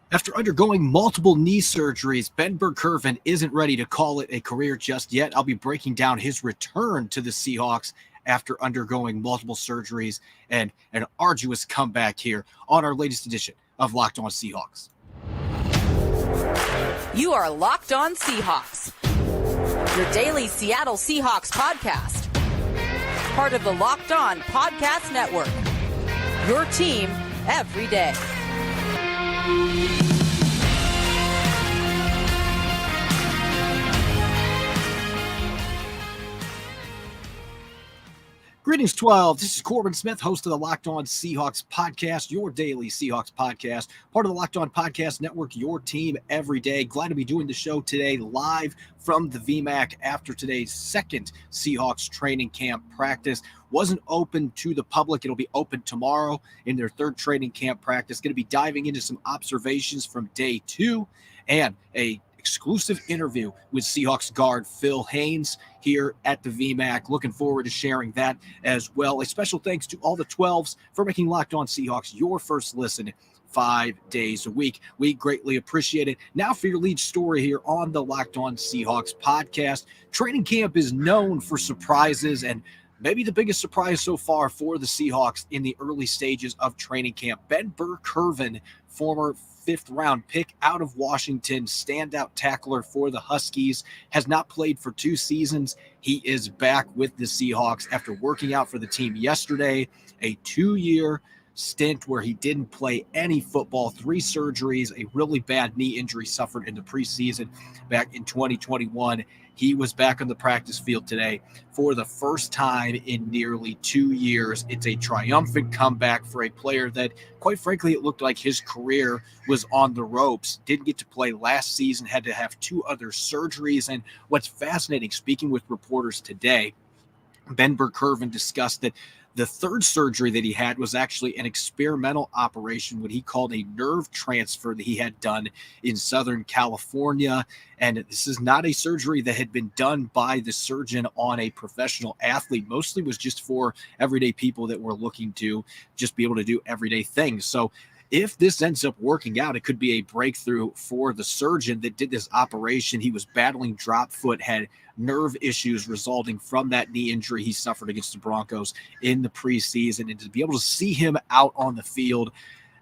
After undergoing multiple knee surgeries, Ben Burr-Kirven isn't ready to call it a career just yet. I'll be breaking down his return to the Seahawks after undergoing multiple surgeries and an arduous comeback here on our latest edition of Locked On Seahawks. You are Locked On Seahawks, your daily Seattle Seahawks podcast. Part of the Locked On Podcast Network, your team every day. Greetings, 12. This is Corbin Smith, host of the Locked On Seahawks podcast, your daily Seahawks podcast, part of the Locked On Podcast Network, your team every day. Glad to be doing the show today live from the VMAC after today's second Seahawks training camp practice. Wasn't open to the public. It'll be open tomorrow in their third training camp practice. Going to be diving into some observations from day two and a exclusive interview with Seahawks guard Phil Haynes here at the VMAC. Looking forward to sharing that as well. A special thanks to all the 12s for making Locked On Seahawks your first listen 5 days a week. We greatly appreciate it. Now for your lead story here on the Locked On Seahawks podcast. Training camp is known for surprises, and maybe the biggest surprise so far for the Seahawks in the early stages of training camp. Ben Burr-Kirven, former fifth-round pick out of Washington, standout tackler for the Huskies, has not played for 2 seasons. He is back with the Seahawks after working out for the team yesterday, a 2-year stint where he didn't play any football, 3 surgeries, a really bad knee injury suffered in the preseason back in 2021. He was back on the practice field today for the first time in nearly 2 years. It's a triumphant comeback for a player that, quite frankly, it looked like his career was on the ropes. Didn't get to play last season, had to have 2 other surgeries. And what's fascinating, speaking with reporters today, Ben Burr-Kirven discussed that the third surgery that he had was actually an experimental operation, what he called a nerve transfer that he had done in Southern California. And this is not a surgery that had been done by the surgeon on a professional athlete. Mostly was just for everyday people that were looking to just be able to do everyday things. So if this ends up working out, it could be a breakthrough for the surgeon that did this operation. He was battling drop foot, had nerve issues resulting from that knee injury he suffered against the Broncos in the preseason. And to be able to see him out on the field,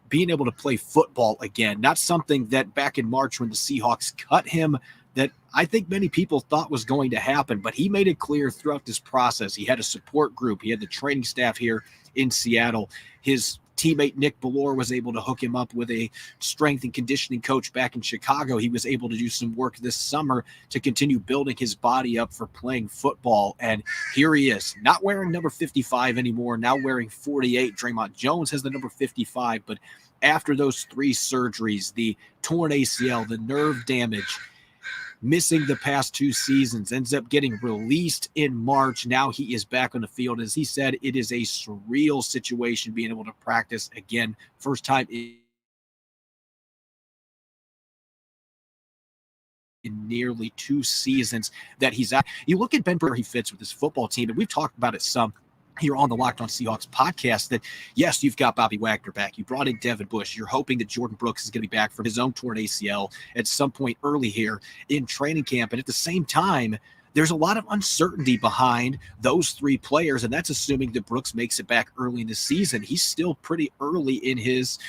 being able to play football again, not something that back in March when the Seahawks cut him, that I think many people thought was going to happen, but he made it clear throughout this process. He had a support group. He had the training staff here in Seattle. His teammate Nick Bellore was able to hook him up with a strength and conditioning coach back in Chicago. He was able to do some work this summer to continue building his body up for playing football. And here he is, not wearing number 55 anymore, now wearing 48. Draymond Jones has the number 55, but after those 3 surgeries, the torn ACL, the nerve damage, missing the past 2 seasons, ends up getting released in March. Now he is back on the field. As he said, it is a surreal situation being able to practice again. First time in nearly 2 seasons that he's out. You look at Ben Burr, he fits with this football team, and we've talked about it some here on the Locked On Seahawks podcast, that yes, you've got Bobby Wagner back. You brought in Devin Bush. You're hoping that Jordan Brooks is going to be back from his own torn ACL at some point early here in training camp. And at the same time, there's a lot of uncertainty behind those 3 players, and that's assuming that Brooks makes it back early in the season. He's still pretty early in his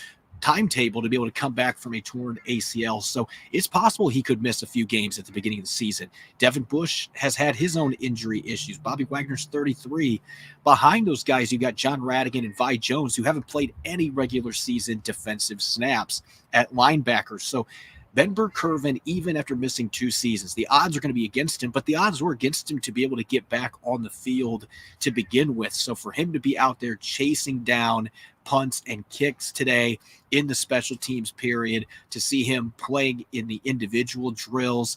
timetable to be able to come back from a torn ACL. So it's possible he could miss a few games at the beginning of the season. Devin Bush has had his own injury issues. Bobby Wagner's 33. Behind those guys, you got John Radigan and Vi Jones, who haven't played any regular season defensive snaps at linebackers. So Ben Burr-Kirven, even after missing 2 seasons, the odds are going to be against him, but the odds were against him to be able to get back on the field to begin with. So for him to be out there chasing down punts and kicks today in the special teams period, to see him playing in the individual drills,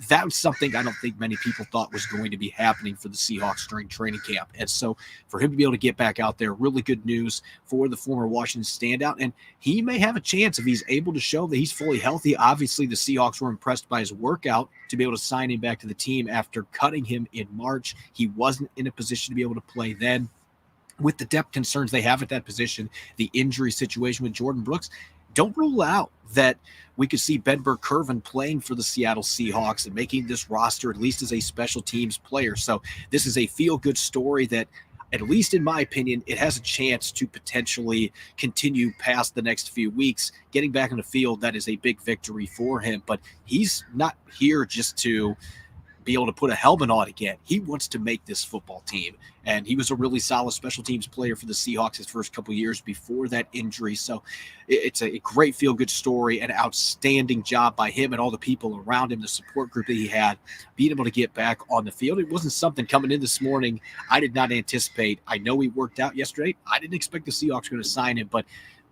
that was something I don't think many people thought was going to be happening for the Seahawks during training camp. And so for him to be able to get back out there, really good news for the former Washington standout. And he may have a chance if he's able to show that he's fully healthy. Obviously, the Seahawks were impressed by his workout to be able to sign him back to the team after cutting him in March. He wasn't in a position to be able to play then. With the depth concerns they have at that position, the injury situation with Jordan Brooks, don't rule out that we could see Ben Burr-Kirven playing for the Seattle Seahawks and making this roster at least as a special teams player. So this is a feel-good story that, at least in my opinion, it has a chance to potentially continue past the next few weeks. Getting back on the field, that is a big victory for him. But he's not here just to be able to put a helmet on again. He wants to make this football team. And he was a really solid special teams player for the Seahawks his first couple years before that injury. So it's a great feel-good story, an outstanding job by him and all the people around him, the support group that he had, being able to get back on the field. It wasn't something coming in this morning I did not anticipate. I know he worked out yesterday. I didn't expect the Seahawks were going to sign him, but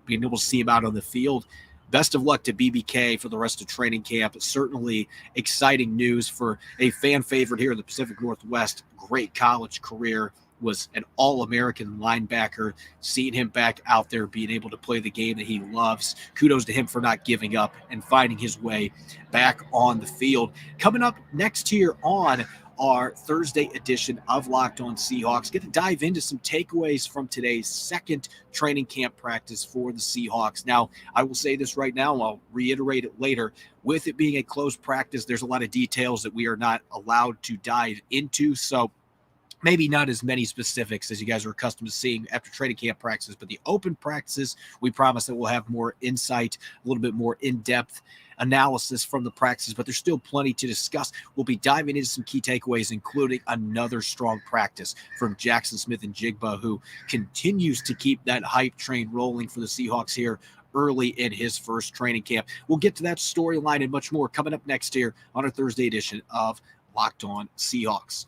being able to see him out on the field, best of luck to BBK for the rest of training camp. Certainly exciting news for a fan favorite here in the Pacific Northwest. Great college career, was an All-American linebacker. Seeing him back out there being able to play the game that he loves. Kudos to him for not giving up and finding his way back on the field. Coming up next here on our Thursday edition of Locked On Seahawks, get to dive into some takeaways from today's second training camp practice for the Seahawks. Now, I will say this right now, and I'll reiterate it later. With it being a closed practice, there's a lot of details that we are not allowed to dive into, so maybe not as many specifics as you guys are accustomed to seeing after training camp practices, but the open practices, we promise that we'll have more insight, a little bit more in-depth analysis from the practices, but there's still plenty to discuss. We'll be diving into some key takeaways, including another strong practice from Jaxon Smith-Njigba, who continues to keep that hype train rolling for the Seahawks here early in his first training camp. We'll get to that storyline and much more coming up next here on our Thursday edition of Locked On Seahawks.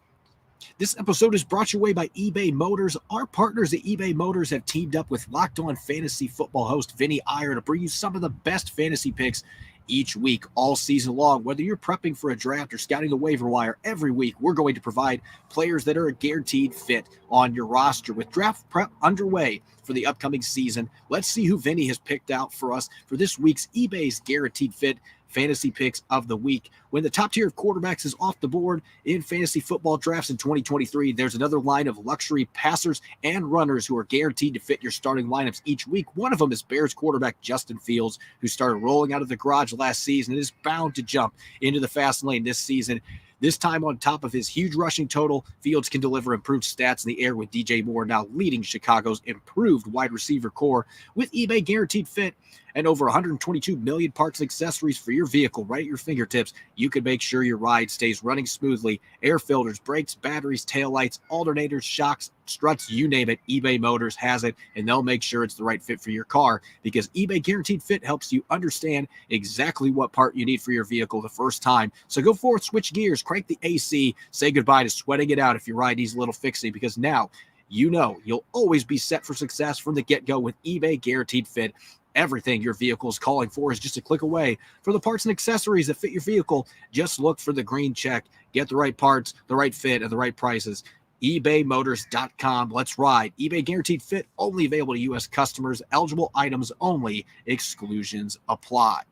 This episode is brought your way by eBay Motors. Our partners at eBay Motors have teamed up with Locked On Fantasy Football host Vinny Iyer to bring you some of the best fantasy picks each week, all season long. Whether you're prepping for a draft or scouting the waiver wire, every week we're going to provide players that are a guaranteed fit on your roster. With draft prep underway for the upcoming season, let's see who Vinny has picked out for us for this week's eBay's Guaranteed Fit Fantasy Picks of the Week. When the top tier of quarterbacks is off the board in fantasy football drafts in 2023, there's another line of luxury passers and runners who are guaranteed to fit your starting lineups each week. One of them is Bears quarterback Justin Fields, who started rolling out of the garage last season and is bound to jump into the fast lane this season. This time, on top of his huge rushing total, Fields can deliver improved stats in the air, with DJ Moore now leading Chicago's improved wide receiver core. With eBay Guaranteed Fit and over 122 million parts and accessories for your vehicle right at your fingertips, you can make sure your ride stays running smoothly. Air filters, brakes, batteries, taillights, alternators, shocks, struts, you name it, eBay Motors has it, and they'll make sure it's the right fit for your car, because eBay Guaranteed Fit helps you understand exactly what part you need for your vehicle the first time. So go forth, switch gears, crank the AC, say goodbye to sweating it out if your ride needs a little fixing, because now you know you'll always be set for success from the get-go with eBay Guaranteed Fit. Everything your vehicle is calling for is just a click away. For the parts and accessories that fit your vehicle, just look for the green check. Get the right parts, the right fit, and the right prices. ebaymotors.com. Let's ride. eBay Guaranteed Fit, only available to U.S. customers. Eligible items only. Exclusions apply.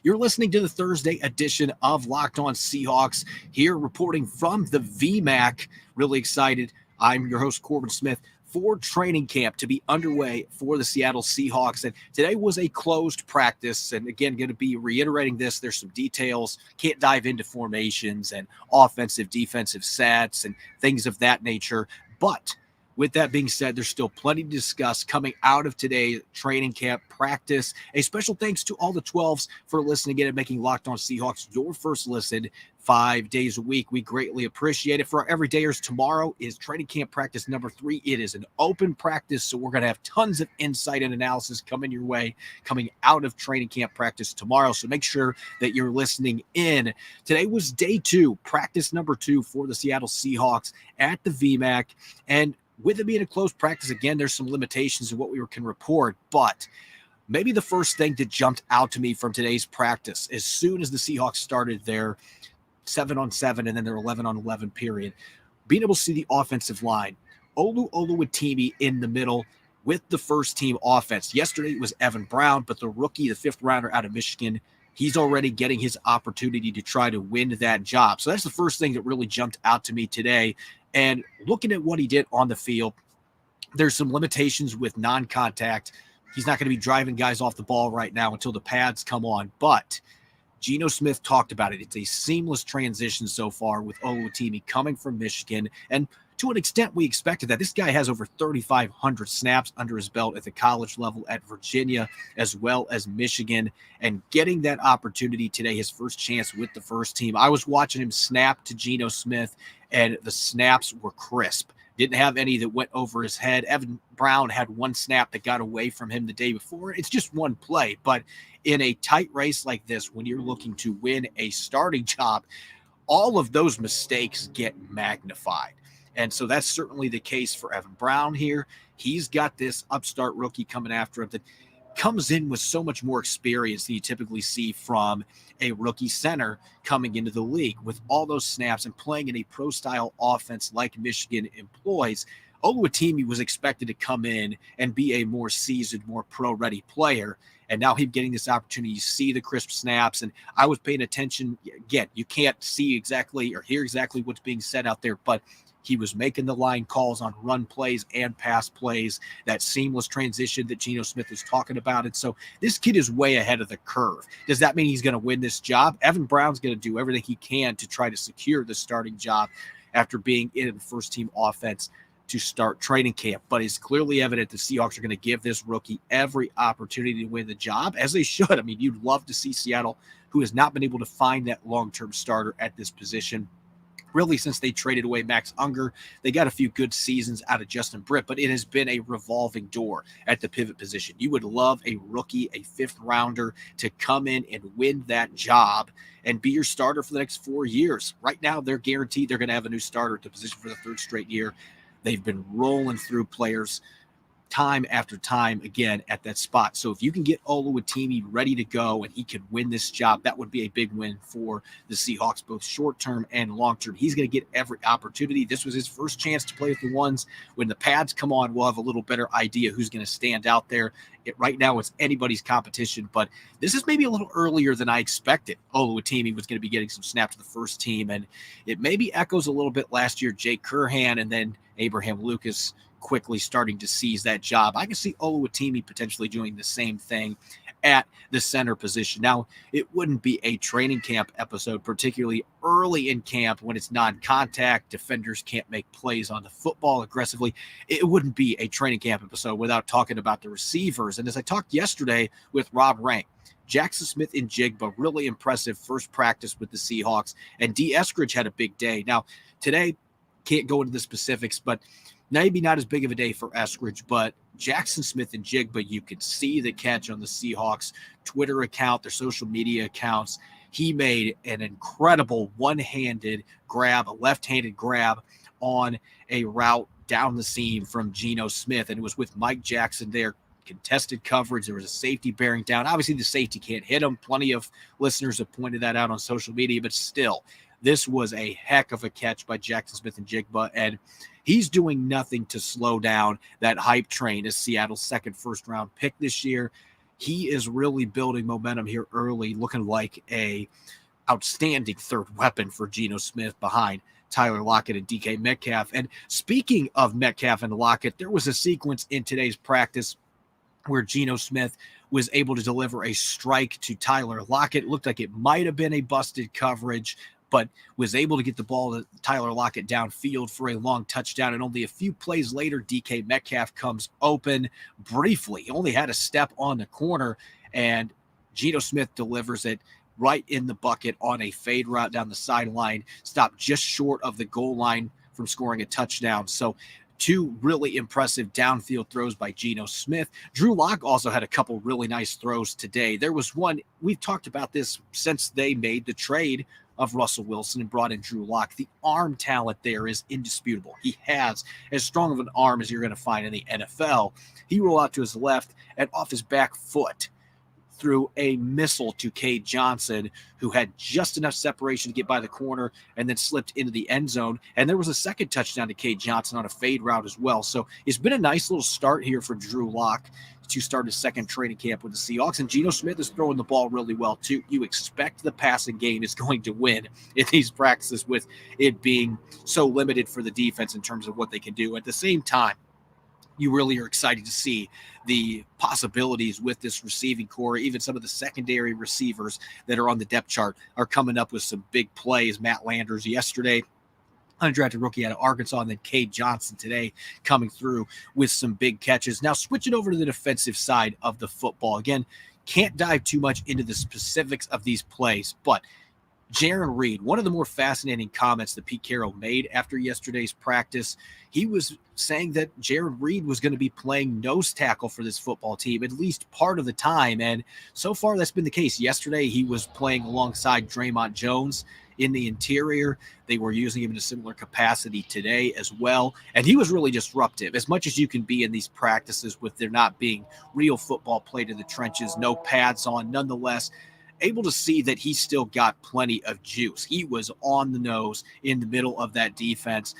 You're listening to the Thursday edition of Locked On Seahawks, here reporting from the VMAC. Really excited. I'm your host, Corbin Smith, for training camp to be underway for the Seattle Seahawks. And today was a closed practice. And again, going to be reiterating this. There's some details. Can't dive into formations and offensive, defensive sets and things of that nature. But with that being said, there's still plenty to discuss coming out of today's training camp practice. A special thanks to all the 12s for listening in and making Locked On Seahawks your first listen 5 days a week. We greatly appreciate it. For our everydayers, tomorrow is training camp practice number 3. It is an open practice, so we're going to have tons of insight and analysis coming your way, coming out of training camp practice tomorrow. So make sure that you're listening in. Today was day 2, practice number 2 for the Seattle Seahawks at the VMAC. And with it being a closed practice, again, there's some limitations in what we can report, but maybe the first thing that jumped out to me from today's practice, as soon as the Seahawks started their 7-on-7 and then their 11-on-11 period, being able to see the offensive line, Olu Oluwatimi in the middle with the first team offense. Yesterday it was Evan Brown, but the rookie, the 5th rounder out of Michigan, he's already getting his opportunity to try to win that job. So that's the first thing that really jumped out to me today. And looking at what he did on the field, there's some limitations with non-contact He's not going to be driving guys off the ball right now until the pads come on. But Geno Smith talked about it. It's a seamless transition so far with Oluwatimi coming from Michigan. And to an extent, we expected that. This guy has over 3,500 snaps under his belt at the college level at Virginia as well as Michigan. And getting that opportunity today, his first chance with the first team. I was watching him snap to Geno Smith, and the snaps were crisp. Didn't have any that went over his head. Evan Brown had one snap that got away from him the day before. It's just one play. But in a tight race like this, when you're looking to win a starting job, all of those mistakes get magnified. And so that's certainly the case for Evan Brown here. He's got this upstart rookie coming after him that comes in with so much more experience than you typically see from a rookie center coming into the league. With all those snaps and playing in a pro-style offense like Michigan employs, Oluwatimi was expected to come in and be a more seasoned, more pro-ready player. And now him getting this opportunity, you see the crisp snaps. And I was paying attention. Again, you can't see exactly or hear exactly what's being said out there, but he was making the line calls on run plays and pass plays, that seamless transition that Geno Smith is talking about. And so this kid is way ahead of the curve. Does that mean he's going to win this job? Evan Brown's going to do everything he can to try to secure the starting job after being in the first team offense to start training camp. But it's clearly evident the Seahawks are going to give this rookie every opportunity to win the job, as they should. I mean, you'd love to see Seattle, who has not been able to find that long-term starter at this position, really since they traded away Max Unger. They got a few good seasons out of Justin Britt, but it has been a revolving door at the pivot position. You would love a rookie, a fifth rounder, to come in and win that job and be your starter for the next 4 years. Right now, they're guaranteed they're going to have a new starter at the position for the third straight year. They've been rolling through players time after time again at that spot. So if you can get Oluwatimi ready to go and he can win this job, that would be a big win for the Seahawks, both short-term and long-term. He's going to get every opportunity. This was his first chance to play with the ones. When the pads come on, we'll have a little better idea who's going to stand out there. Right now, it's anybody's competition, but this is maybe a little earlier than I expected. Oluwatimi was going to be getting some snaps to the first team, and it maybe echoes a little bit last year, Jake Curhan and then Abraham Lucas quickly starting to seize that job. I can see Oluwatimi potentially doing the same thing at the center position. Now, it wouldn't be a training camp episode, particularly early in camp when it's non-contact, defenders can't make plays on the football aggressively. It wouldn't be a training camp episode without talking about the receivers. And as I talked yesterday with Rob Rank, Jaxon Smith-Njigba, really impressive first practice with the Seahawks, and D. Eskridge had a big day. Now, today, can't go into the specifics, but maybe not as big of a day for Eskridge, but Jaxon Smith-Njigba, you could see the catch on the Seahawks Twitter account, their social media accounts. He made an incredible one-handed grab, a left-handed grab on a route down the seam from Geno Smith, and it was with Mike Jackson there. Contested coverage. There was a safety bearing down. Obviously, the safety can't hit him. Plenty of listeners have pointed that out on social media, but still, this was a heck of a catch by Jaxon Smith-Njigba, and he's doing nothing to slow down that hype train as Seattle's second first-round pick this year. He is really building momentum here early, looking like a outstanding third weapon for Geno Smith behind Tyler Lockett and DK Metcalf. And speaking of Metcalf and Lockett, there was a sequence in today's practice where Geno Smith was able to deliver a strike to Tyler Lockett. It looked like it might have been a busted coverage, but was able to get the ball to Tyler Lockett downfield for a long touchdown. And only a few plays later, DK Metcalf comes open briefly. He only had a step on the corner, and Geno Smith delivers it right in the bucket on a fade route down the sideline, stopped just short of the goal line from scoring a touchdown. So two really impressive downfield throws by Geno Smith. Drew Lock also had a couple really nice throws today. There was one, we've talked about this since they made the trade of Russell Wilson and brought in Drew Lock. The arm talent there is indisputable. He has as strong of an arm as you're going to find in the NFL. He rolled out to his left and off his back foot threw a missile to Cade Johnson, who had just enough separation to get by the corner and then slipped into the end zone. And there was a second touchdown to Cade Johnson on a fade route as well. So it's been a nice little start here for Drew Lock to start his second training camp with the Seahawks. And Geno Smith is throwing the ball really well, too. You expect the passing game is going to win in these practices with it being so limited for the defense in terms of what they can do. At the same time, you really are excited to see the possibilities with this receiving core. Even some of the secondary receivers that are on the depth chart are coming up with some big plays. Matt Landers yesterday, undrafted rookie out of Arkansas, and then Cade Johnson today coming through with some big catches. Now switching over to the defensive side of the football. Again, can't dive too much into the specifics of these plays, but Jarran Reed, one of the more fascinating comments that Pete Carroll made after yesterday's practice, he was saying that Jarran Reed was going to be playing nose tackle for this football team at least part of the time, and so far that's been the case. Yesterday he was playing alongside Draymond Jones in the interior. They were using him in a similar capacity today as well, and he was really disruptive. As much as you can be in these practices with there not being real football played in the trenches, no pads on, nonetheless, able to see that he still got plenty of juice. He was on the nose in the middle of that defense.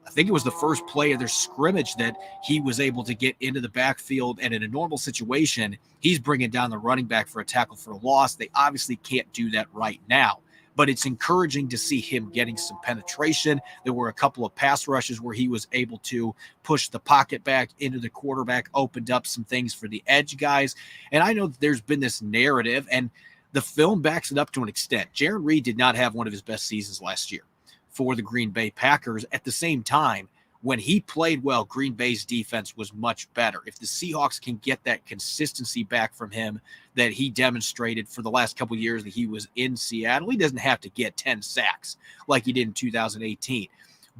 I think it was the first play of their scrimmage that he was able to get into the backfield, and in a normal situation, he's bringing down the running back for a tackle for a loss. They obviously can't do that right now, but it's encouraging to see him getting some penetration. There were a couple of pass rushes where he was able to push the pocket back into the quarterback, opened up some things for the edge guys. And I know that there's been this narrative, and the film backs it up to an extent. Jarran Reed did not have one of his best seasons last year for the Green Bay Packers. At the same time, when he played well, Green Bay's defense was much better. If the Seahawks can get that consistency back from him that he demonstrated for the last couple of years that he was in Seattle, he doesn't have to get 10 sacks like he did in 2018.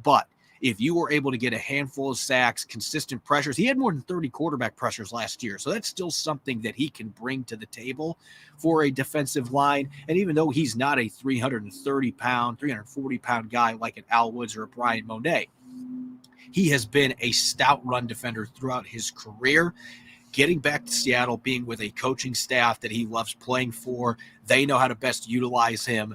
But if you were able to get a handful of sacks, consistent pressures, he had more than 30 quarterback pressures last year. So that's still something that he can bring to the table for a defensive line. And even though he's not a 330-pound, 340-pound guy like an Al Woods or a Brian Monet, he has been a stout run defender throughout his career. Getting back to Seattle, being with a coaching staff that he loves playing for, they know how to best utilize him.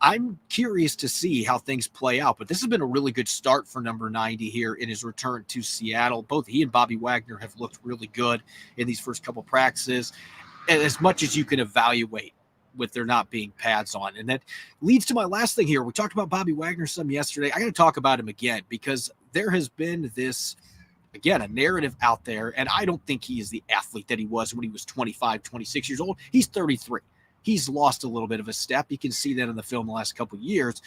I'm curious to see how things play out, but this has been a really good start for number 90 here in his return to Seattle. Both he and Bobby Wagner have looked really good in these first couple practices, as much as you can evaluate with there not being pads on. And that leads to my last thing here. We talked about Bobby Wagner some yesterday. I got to talk about him again because there has been this, again, a narrative out there, and I don't think he is the athlete that he was when he was 25, 26 years old. He's 33. He's lost a little bit of a step. You can see that in the film the last couple of years,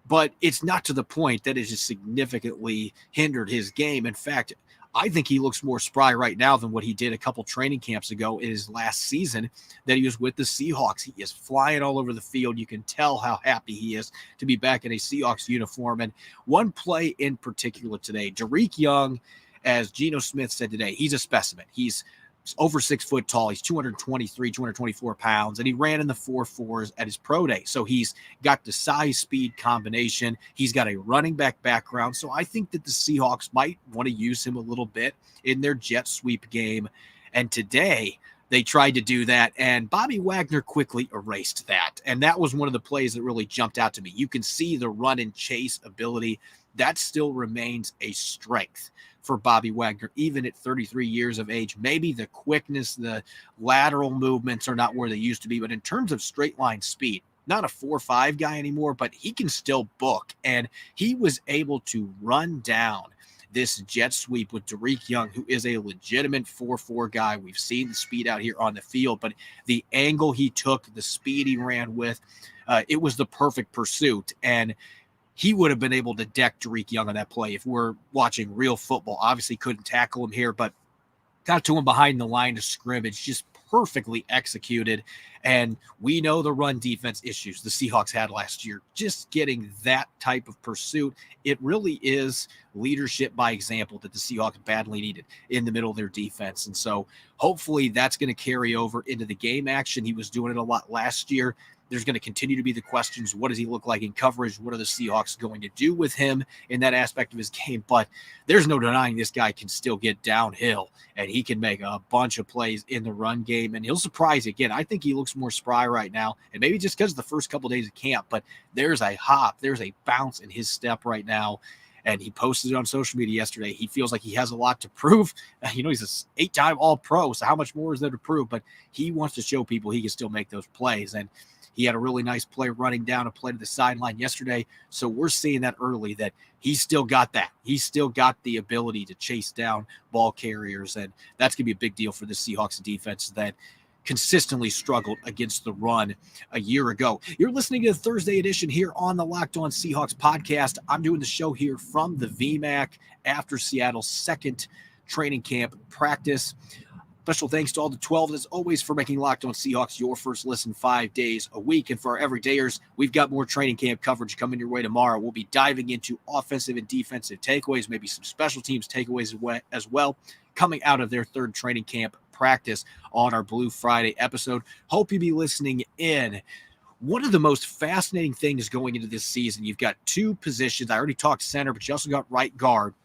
but it's not to the point that it has significantly hindered his game. In fact, I think he looks more spry right now than what he did a couple training camps ago in his last season that he was with the Seahawks. He is flying all over the field. You can tell how happy he is to be back in a Seahawks uniform. And one play in particular today, Derek Young, as Geno Smith said today, he's a specimen. He's over 6 foot tall. He's 223, 224 pounds, and he ran in the 4.4s at his pro day. So he's got the size speed combination. He's got a running back background. So I think that the Seahawks might want to use him a little bit in their jet sweep game. And today they tried to do that, and Bobby Wagner quickly erased that. And that was one of the plays that really jumped out to me. You can see the run and chase ability. That still remains a strength for Bobby Wagner, even at 33 years of age. Maybe the quickness, the lateral movements are not where they used to be, but in terms of straight line speed, not a 4.5 guy anymore, but he can still book. And he was able to run down this jet sweep with Derek Young, who is a legitimate 4.4 guy. We've seen the speed out here on the field, but the angle he took, the speed he ran with, it was the perfect pursuit. And he would have been able to deck Derek Young on that play if we're watching real football. Obviously couldn't tackle him here, but got to him behind the line of scrimmage, just perfectly executed. And we know the run defense issues the Seahawks had last year. Just getting that type of pursuit, it really is leadership by example that the Seahawks badly needed in the middle of their defense. And so hopefully that's going to carry over into the game action. He was doing it a lot last year. There's going to continue to be the questions. What does he look like in coverage? What are the Seahawks going to do with him in that aspect of his game? But there's no denying this guy can still get downhill, and he can make a bunch of plays in the run game, and he'll surprise you. Again, I think he looks more spry right now, and maybe just because of the first couple of days of camp, but there's a hop, there's a bounce in his step right now. And he posted it on social media yesterday. He feels like he has a lot to prove. You know, he's an 8-time All-Pro, so how much more is there to prove? But he wants to show people he can still make those plays. And He had a really nice play running down a play to the sideline yesterday. So we're seeing that early, that he's still got that. He's still got the ability to chase down ball carriers, and that's going to be a big deal for the Seahawks defense that consistently struggled against the run a year ago. You're listening to the Thursday edition here on the Locked On Seahawks podcast. I'm doing the show here from the VMAC after Seattle's second training camp practice. Special thanks to all the 12, as always, for making Locked On Seahawks your first listen 5 days a week. And for our everydayers, we've got more training camp coverage coming your way tomorrow. We'll be diving into offensive and defensive takeaways, maybe some special teams takeaways as well, coming out of their third training camp practice on our Blue Friday episode. Hope you be listening in. One of the most fascinating things going into this season, you've got two positions. I already talked center, but you also got right guard,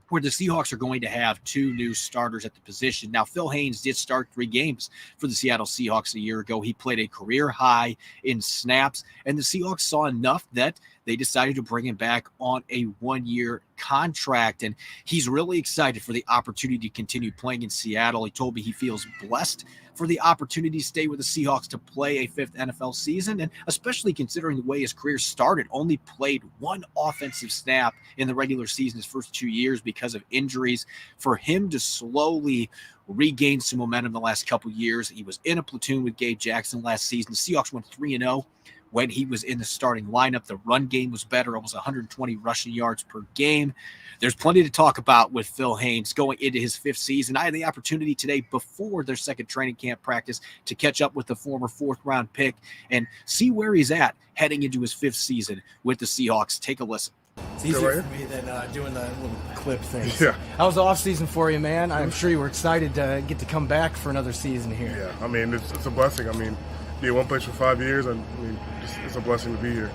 where the Seahawks are going to have two new starters at the position. Now, Phil Haynes did start 3 games for the Seattle Seahawks a year ago. He played a career high in snaps, and the Seahawks saw enough that they decided to bring him back on a 1-year contract, and he's really excited for the opportunity to continue playing in Seattle. He told me he feels blessed for the opportunity to stay with the Seahawks to play a 5th NFL season, and especially considering the way his career started, only played 1 offensive snap in the regular season his first 2 years because of injuries. For him to slowly regain some momentum the last couple years, he was in a platoon with Gabe Jackson last season. The Seahawks went 3-0 when he was in the starting lineup. The run game was better, almost 120 rushing yards per game. There's plenty to talk about with Phil Haynes going into his 5th season. I had the opportunity today before their second training camp practice to catch up with the former 4th-round pick and see where he's at heading into his 5th season with the Seahawks. Take a listen. It's easier for me than doing the little clip thing. Yeah. How was the off season for you, man? I'm sure you were excited to get to come back for another season here. Yeah, I mean, it's a blessing. I mean, be at one place for 5 years, and I mean, it's a blessing to be here.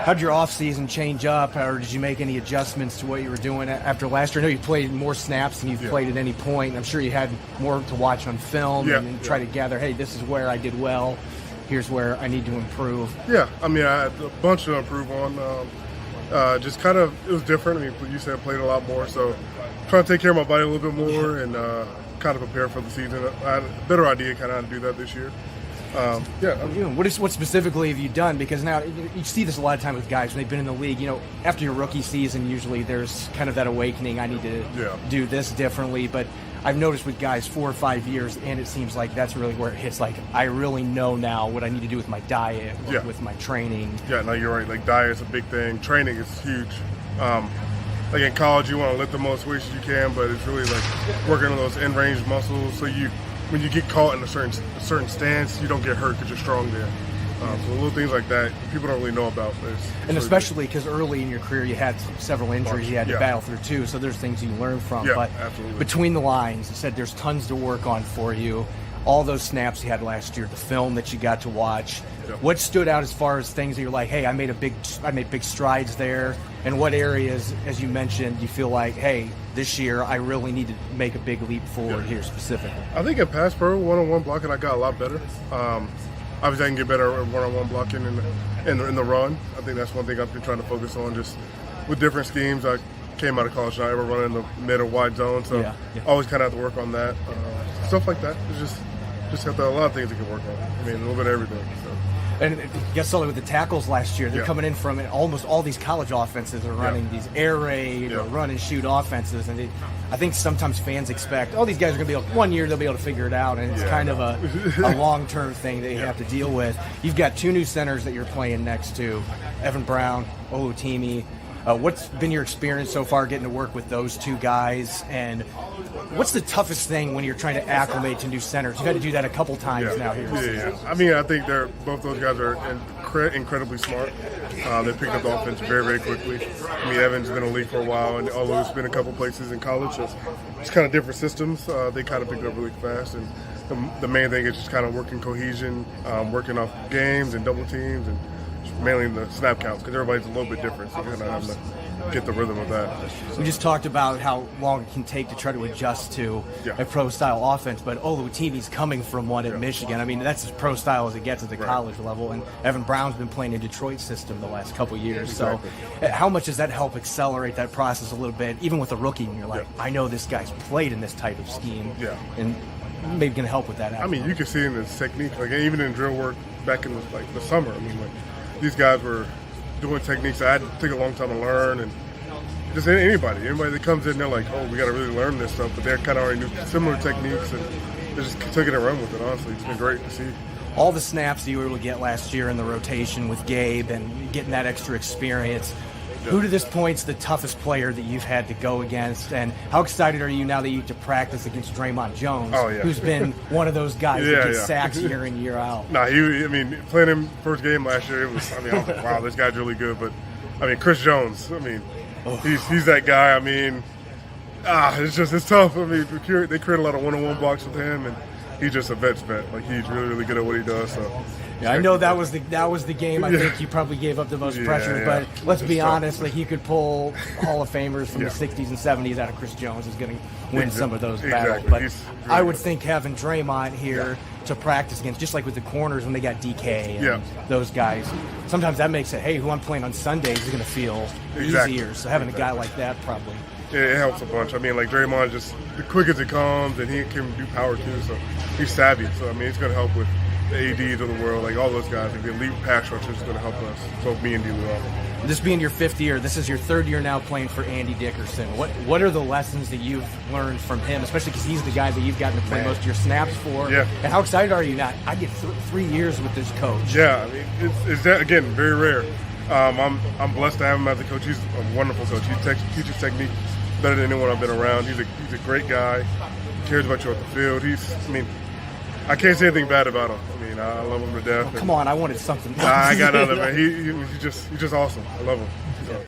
How'd your off season change up, or did you make any adjustments to what you were doing after last year? I know you played more snaps than you've played at any point. I'm sure you had more to watch on film and try to gather, hey, this is where I did well. Here's where I need to improve. Yeah, I mean, I had a bunch to improve on. Just kind of, it was different. I mean, you said I played a lot more, so trying to take care of my body a little bit more and kind of prepare for the season. I had a better idea kind of how to do that this year. What specifically have you done? Because now you see this a lot of time with guys when they've been in the league. You know, after your rookie season, usually there's kind of that awakening. I need to do this differently. But I've noticed with guys 4 or 5 years, and it seems like that's really where it hits. Like, I really know now what I need to do with my diet, with my training. Yeah, no, you're right. Like, diet's a big thing. Training is huge. Like in college, you want to lift the most weights you can, but it's really like working on those end-range muscles. So when you get caught in a certain stance, you don't get hurt because you're strong there. So little things like that people don't really know about. And especially because early in your career you had several injuries you had to battle through too, so there's things you learn from. Yeah, but absolutely. Between the lines, you said there's tons to work on for you. All those snaps you had last year, the film that you got to watch. What stood out as far as things that you're like, hey, I made big strides there? And what areas, as you mentioned, you feel like, hey, this year I really need to make a big leap forward here specifically? I think in pass pro, one-on-one blocking, I got a lot better. Obviously, I can get better at one-on-one blocking in the run. I think that's one thing I've been trying to focus on, just with different schemes. I came out of college, not ever running in the mid or wide zone, so always kind of have to work on that. Stuff like that. It's just got a lot of things you can work on. I mean, a little bit of everything. So. And you got something with the tackles last year. They're coming in from almost all these college offenses are running these air raid or run and shoot offenses. And I think sometimes fans expect, these guys are going to be able, 1 year they'll be able to figure it out. And it's kind of a long-term thing that you have to deal with. You've got 2 new centers that you're playing next to, Evan Brown, Olutimi. What's been your experience so far getting to work with those 2 guys? And what's the toughest thing when you're trying to acclimate to new centers? You've had to do that a couple times now here. I mean, I think both those guys are incredibly smart. They picked up the offense very, very quickly. I mean, Evan's been in the league for a while, and although it's been a couple places in college, so it's kind of different systems. They kind of picked it up really fast. And the main thing is just kind of working cohesion, working off games and double teams, and mainly in the snap counts, because everybody's a little bit different, so you're going to have to get the rhythm of that. We just talked about how long it can take to try to adjust to a pro-style offense, but Olutimi's coming from one at Michigan. I mean, that's as pro-style as it gets at the college level, and Evan Brown's been playing in Detroit system the last couple years. Exactly. So how much does that help accelerate that process a little bit, even with a rookie, and you're like, I know this guy's played in this type of scheme. Yeah. And maybe going to help with that. I mean, you can see in his technique, like even in drill work back in the summer. I mean, like these guys were doing techniques that I took a long time to learn, and just anybody that comes in, they're like, oh, we got to really learn this stuff, but they're kind of already knew similar techniques, and they're just taking a run with it. Honestly, it's been great to see. All the snaps that you were able to get last year in the rotation with Gabe and getting that extra experience. Who to this point's the toughest player that you've had to go against, and how excited are you now that you get to practice against Draymond Jones, who's been one of those guys that gets sacks year in, year out? Nah, playing him first game last year, I was like, wow, this guy's really good. But, Chris Jones, he's that guy. It's tough. They create a lot of one-on-one blocks with him, and he's just a vet's vet. Like, he's really, really good at what he does, so. Yeah, I know that was the game I think you probably gave up the most pressure, but let's be honest, like he could pull Hall of Famers from the 60s and 70s out of Chris Jones is going to win some of those battles. But really I would think having Draymond here to practice against, just like with the corners when they got DK and those guys, sometimes that makes it, hey, who I'm playing on Sundays is going to feel easier. So having a guy like that probably. Yeah, it helps a bunch. Like Draymond, just the quick as it comes, and he can do power too, so he's savvy. So, it's going to help with the ADs of the world, like all those guys. Like the elite pass rushers is going to help us, both me and D-Lou. This being your 5th year, this is your 3rd year now playing for Andy Dickerson. What are the lessons that you've learned from him, especially because he's the guy that you've gotten to play most of your snaps for? Yeah. And how excited are you now? I get 3 years with this coach. Yeah, it's that, again, very rare. I'm blessed to have him as a coach. He's a wonderful coach. He teaches technique better than anyone I've been around. He's a great guy. He cares about you on the field. I can't say anything bad about him. I love him to death. Come on, I wanted something. I got nothing, man. He's just awesome. I love him. So.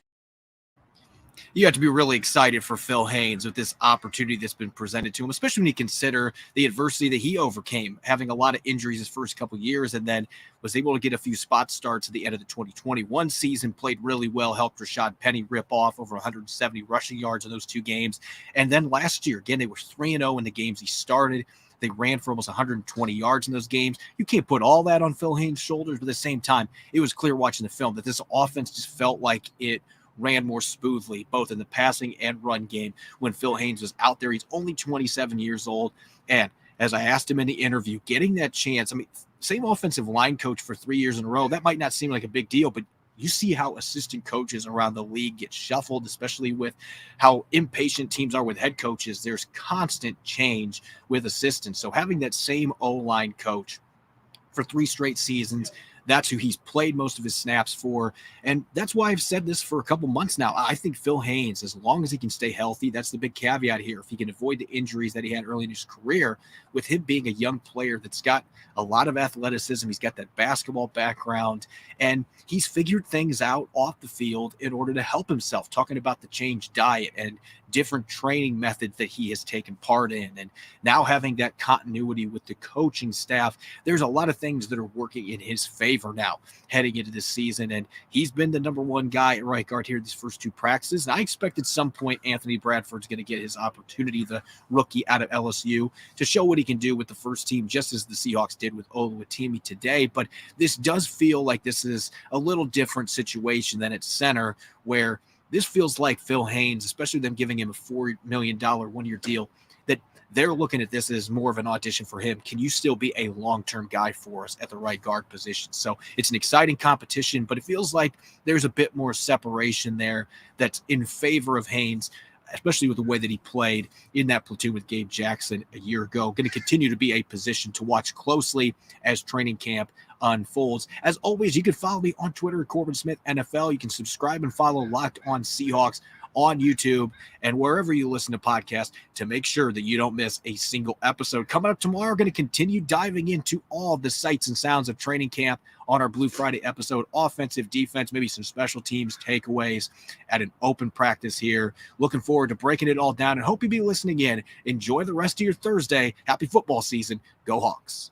You have to be really excited for Phil Haynes with this opportunity that's been presented to him, especially when you consider the adversity that he overcame, having a lot of injuries his first couple of years, and then was able to get a few spot starts at the end of the 2021 season, played really well, helped Rashad Penny rip off over 170 rushing yards in those 2 games. And then last year, again, they were 3-0 in the games he started. They ran for almost 120 yards in those games. You can't put all that on Phil Haynes' shoulders, but at the same time, it was clear watching the film that this offense just felt like it ran more smoothly, both in the passing and run game when Phil Haynes was out there. He's only 27 years old. And as I asked him in the interview, getting that chance, same offensive line coach for 3 years in a row, that might not seem like a big deal, but you see how assistant coaches around the league get shuffled, especially with how impatient teams are with head coaches. There's constant change with assistants. So having that same O-line coach for 3 straight seasons, that's who he's played most of his snaps for. And that's why I've said this for a couple months now. I think Phil Haynes, as long as he can stay healthy, that's the big caveat here. If he can avoid the injuries that he had early in his career, with him being a young player that's got a lot of athleticism, he's got that basketball background, and he's figured things out off the field in order to help himself, talking about the changed diet and different training methods that he has taken part in. And now having that continuity with the coaching staff, there's a lot of things that are working in his favor now heading into this season. And he's been the number 1 guy at right guard here these first 2 practices. And I expect at some point Anthony Bradford's going to get his opportunity, the rookie out of LSU, to show what he can do with the first team, just as the Seahawks did with Oluwatimi today. But this does feel like this is a little different situation than at center, where this feels like Phil Haynes, especially them giving him a $4 million 1-year deal, that they're looking at this as more of an audition for him. Can you still be a long-term guy for us at the right guard position? So it's an exciting competition, but it feels like there's a bit more separation there that's in favor of Haynes, especially with the way that he played in that platoon with Gabe Jackson a year ago. Going to continue to be a position to watch closely as training camp unfolds. As always, you can follow me on Twitter at Corbin Smith NFL. You can subscribe and follow Locked On Seahawks on YouTube and wherever you listen to podcasts to make sure that you don't miss a single episode. Coming up tomorrow, we're going to continue diving into all the sights and sounds of training camp on our Blue Friday episode, offensive, defense, maybe some special teams takeaways at an open practice here. Looking forward to breaking it all down and hope you'll be listening in. Enjoy the rest of your Thursday. Happy football season. Go Hawks.